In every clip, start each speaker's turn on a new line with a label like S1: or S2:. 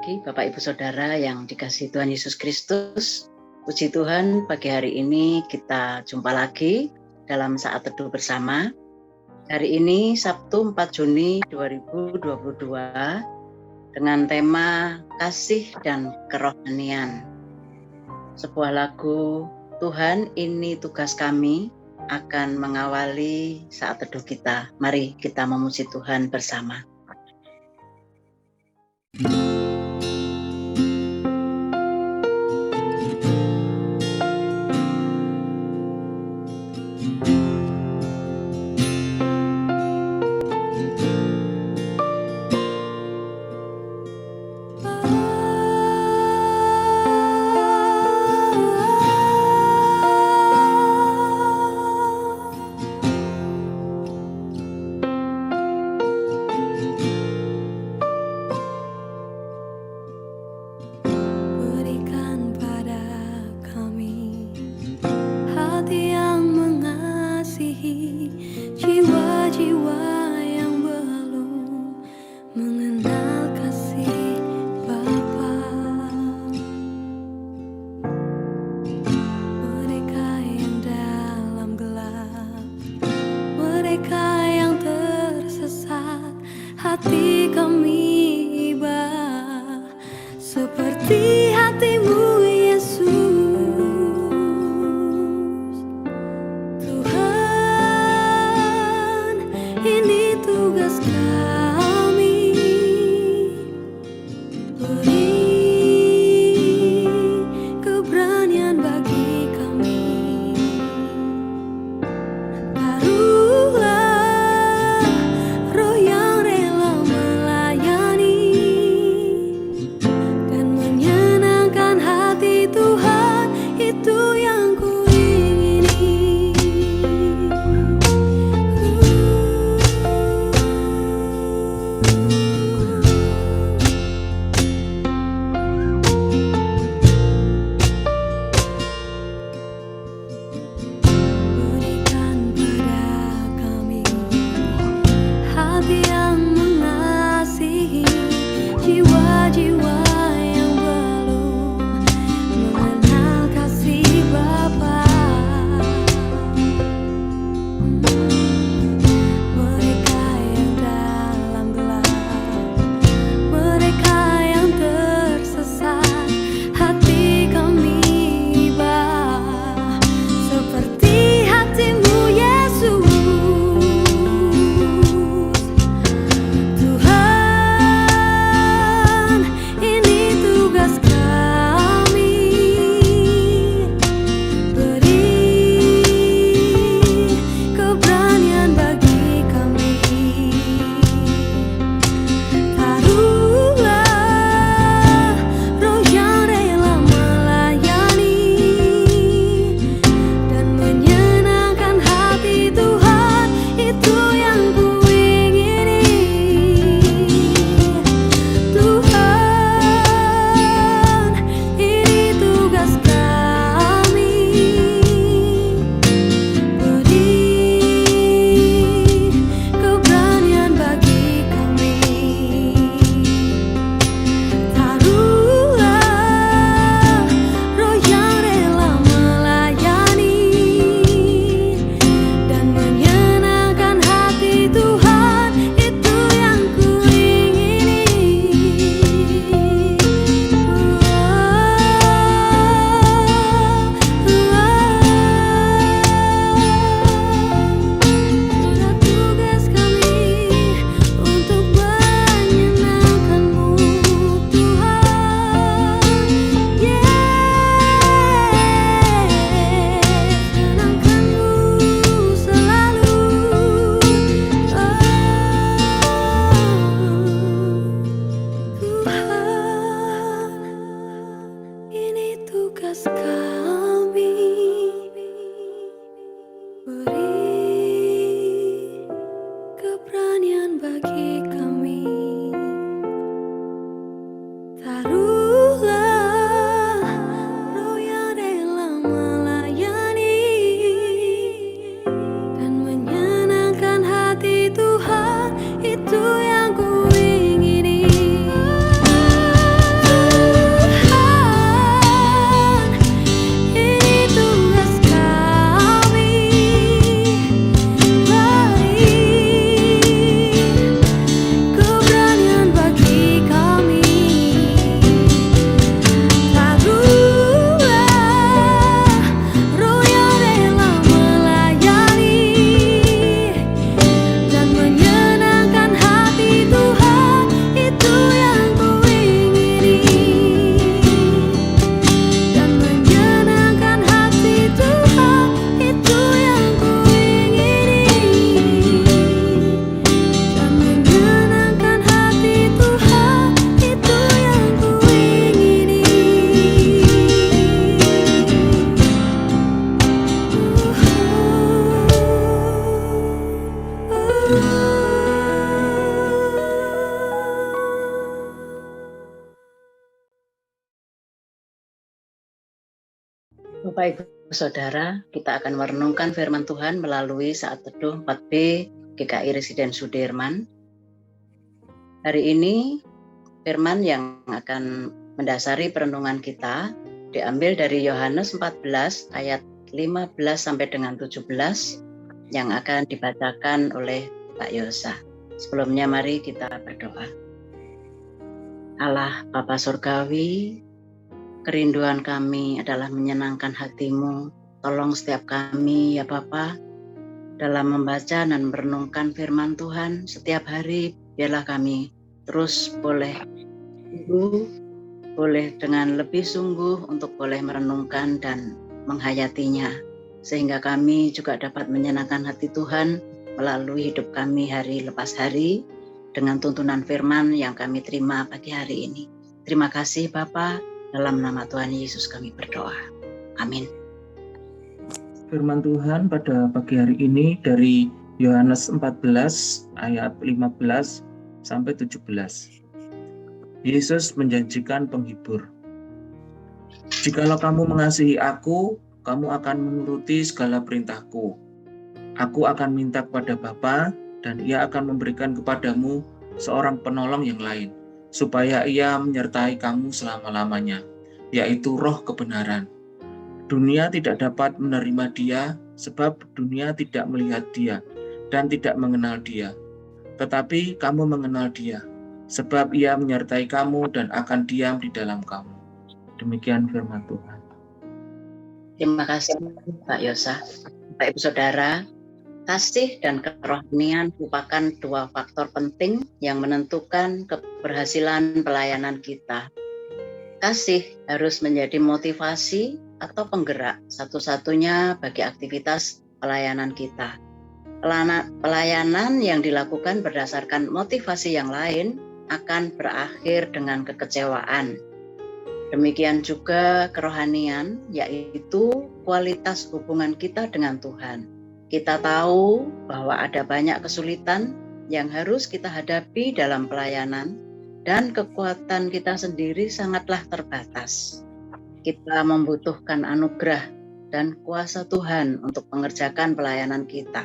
S1: pagi Bapak Ibu Saudara yang dikasihi Tuhan Yesus Kristus. Puji Tuhan, pagi hari ini kita jumpa lagi dalam saat teduh bersama. Hari ini Sabtu 4 Juni 2022 dengan tema kasih dan kerohanian. Sebuah lagu Tuhan ini tugas kami akan mengawali saat teduh kita. Mari kita memuji Tuhan bersama.
S2: Roh yang rela melayani
S1: Bapak Ibu Saudara, kita akan merenungkan firman Tuhan melalui Saat Teduh 4B GKI Residen Sudirman. Hari ini firman yang akan mendasari perenungan kita diambil dari Yohanes 14 ayat 15 sampai dengan 17 yang akan dibacakan oleh Pak Yosa. Sebelumnya mari kita berdoa. Allah Bapa Surgawi, kerinduan kami adalah menyenangkan hati-Mu. Tolong setiap kami ya Bapa, dalam membaca dan merenungkan firman Tuhan setiap hari, biarlah kami terus boleh dengan lebih sungguh untuk boleh merenungkan dan menghayatinya, sehingga kami juga dapat menyenangkan hati Tuhan melalui hidup kami hari lepas hari dengan tuntunan firman yang kami terima pagi hari ini. Terima kasih Bapa, dalam nama Tuhan Yesus kami berdoa. Amin.
S2: Firman Tuhan pada pagi hari ini dari Yohanes 14 ayat 15 sampai 17. Yesus menjanjikan penghibur. Jikalau kamu mengasihi aku, kamu akan menuruti segala perintahku. Aku akan minta kepada Bapa, dan Ia akan memberikan kepadamu seorang penolong yang lain, supaya Ia menyertai kamu selama-lamanya, yaitu Roh kebenaran. Dunia tidak dapat menerima Dia, sebab dunia tidak melihat Dia dan tidak mengenal Dia. Tetapi kamu mengenal Dia, sebab Ia menyertai kamu dan akan diam di dalam kamu. Demikian firman Tuhan.
S1: Terima kasih Pak Yosa. Bapak Ibu Saudara, kasih dan kerohanian merupakan dua faktor penting yang menentukan keberhasilan pelayanan kita. Kasih harus menjadi motivasi atau penggerak satu-satunya bagi aktivitas pelayanan kita. Pelayanan yang dilakukan berdasarkan motivasi yang lain akan berakhir dengan kekecewaan. Demikian juga kerohanian, yaitu kualitas hubungan kita dengan Tuhan. Kita tahu bahwa ada banyak kesulitan yang harus kita hadapi dalam pelayanan, dan kekuatan kita sendiri sangatlah terbatas. Kita membutuhkan anugerah dan kuasa Tuhan untuk mengerjakan pelayanan kita.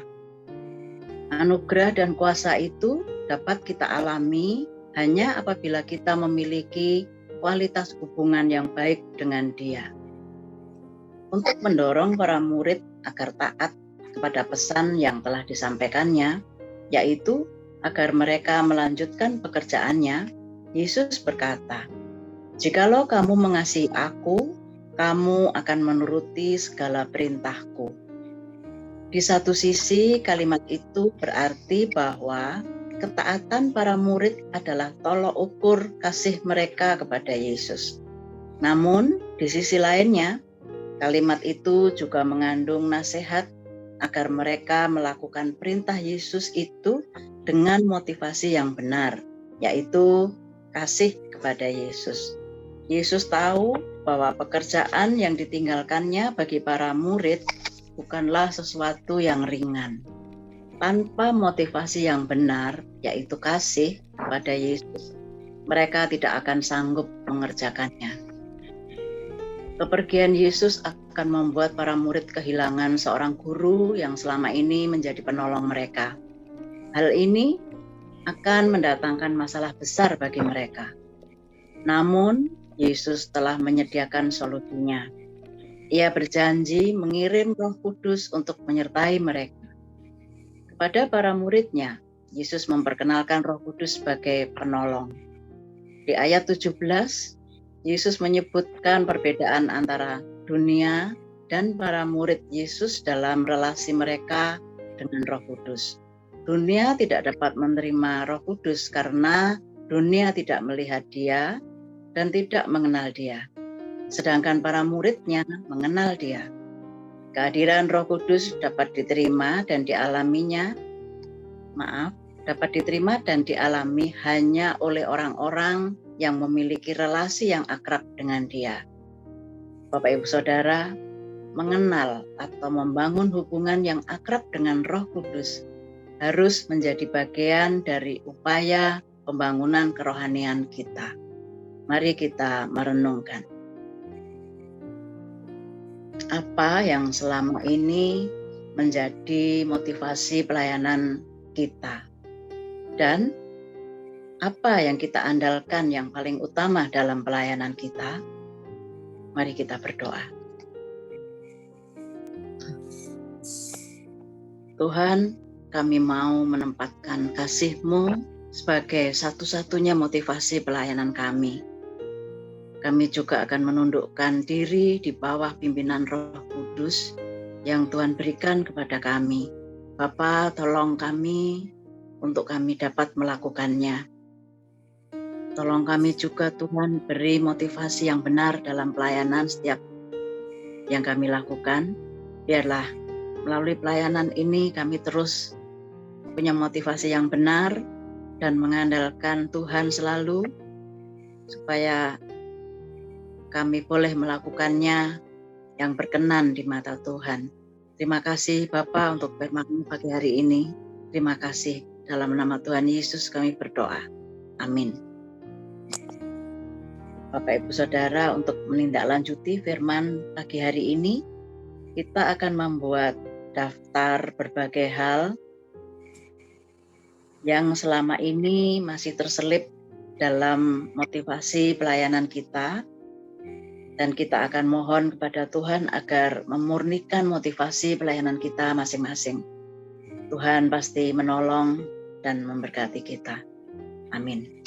S1: Anugerah dan kuasa itu dapat kita alami hanya apabila kita memiliki kualitas hubungan yang baik dengan Dia. Untuk mendorong para murid agar taat kepada pesan yang telah disampaikannya, yaitu agar mereka melanjutkan pekerjaannya, Yesus berkata, "Jikalau kamu mengasihi aku, kamu akan menuruti segala perintahku." Di satu sisi, kalimat itu berarti bahwa ketaatan para murid adalah tolok ukur kasih mereka kepada Yesus. Namun, di sisi lainnya, kalimat itu juga mengandung nasihat agar mereka melakukan perintah Yesus itu dengan motivasi yang benar, yaitu kasih kepada Yesus. Yesus tahu bahwa pekerjaan yang ditinggalkannya bagi para murid bukanlah sesuatu yang ringan. Tanpa motivasi yang benar, yaitu kasih kepada Yesus, mereka tidak akan sanggup mengerjakannya. Kepergian Yesus akan membuat para murid kehilangan seorang guru yang selama ini menjadi penolong mereka. Hal ini akan mendatangkan masalah besar bagi mereka. Namun, Yesus telah menyediakan solusinya. Ia berjanji mengirim Roh Kudus untuk menyertai mereka. Kepada para muridnya, Yesus memperkenalkan Roh Kudus sebagai penolong. Di ayat 17, Yesus menyebutkan perbedaan antara dunia dan para murid Yesus dalam relasi mereka dengan Roh Kudus. Dunia tidak dapat menerima Roh Kudus karena dunia tidak melihat Dia dan tidak mengenal Dia. Sedangkan para muridnya mengenal Dia. Kehadiran Roh Kudus dapat diterima dan dialami hanya oleh orang-orang yang memiliki relasi yang akrab dengan Dia. Bapak Ibu Saudara, mengenal atau membangun hubungan yang akrab dengan Roh Kudus harus menjadi bagian dari upaya pembangunan kerohanian kita. Mari kita merenungkan. apa yang selama ini menjadi motivasi pelayanan kita, dan apa yang kita andalkan yang paling utama dalam pelayanan kita. Mari kita berdoa. Tuhan, kami mau menempatkan kasih-Mu sebagai satu-satunya motivasi pelayanan kami. Kami juga akan menundukkan diri di bawah pimpinan Roh Kudus yang Tuhan berikan kepada kami. Bapa, tolong kami untuk kami dapat melakukannya. Tolong kami juga Tuhan, beri motivasi yang benar dalam pelayanan setiap yang kami lakukan. Biarlah melalui pelayanan ini kami terus punya motivasi yang benar dan mengandalkan Tuhan selalu, supaya kami boleh melakukannya yang berkenan di mata Tuhan. Terima kasih Bapa untuk firman-Mu pagi hari ini. Terima kasih. Dalam nama Tuhan Yesus kami berdoa. Amin. Bapak Ibu Saudara, untuk menindaklanjuti firman pagi hari ini, kita akan membuat daftar berbagai hal yang selama ini masih terselip dalam motivasi pelayanan kita, dan kita akan mohon kepada Tuhan agar memurnikan motivasi pelayanan kita masing-masing. Tuhan pasti menolong dan memberkati kita. Amin.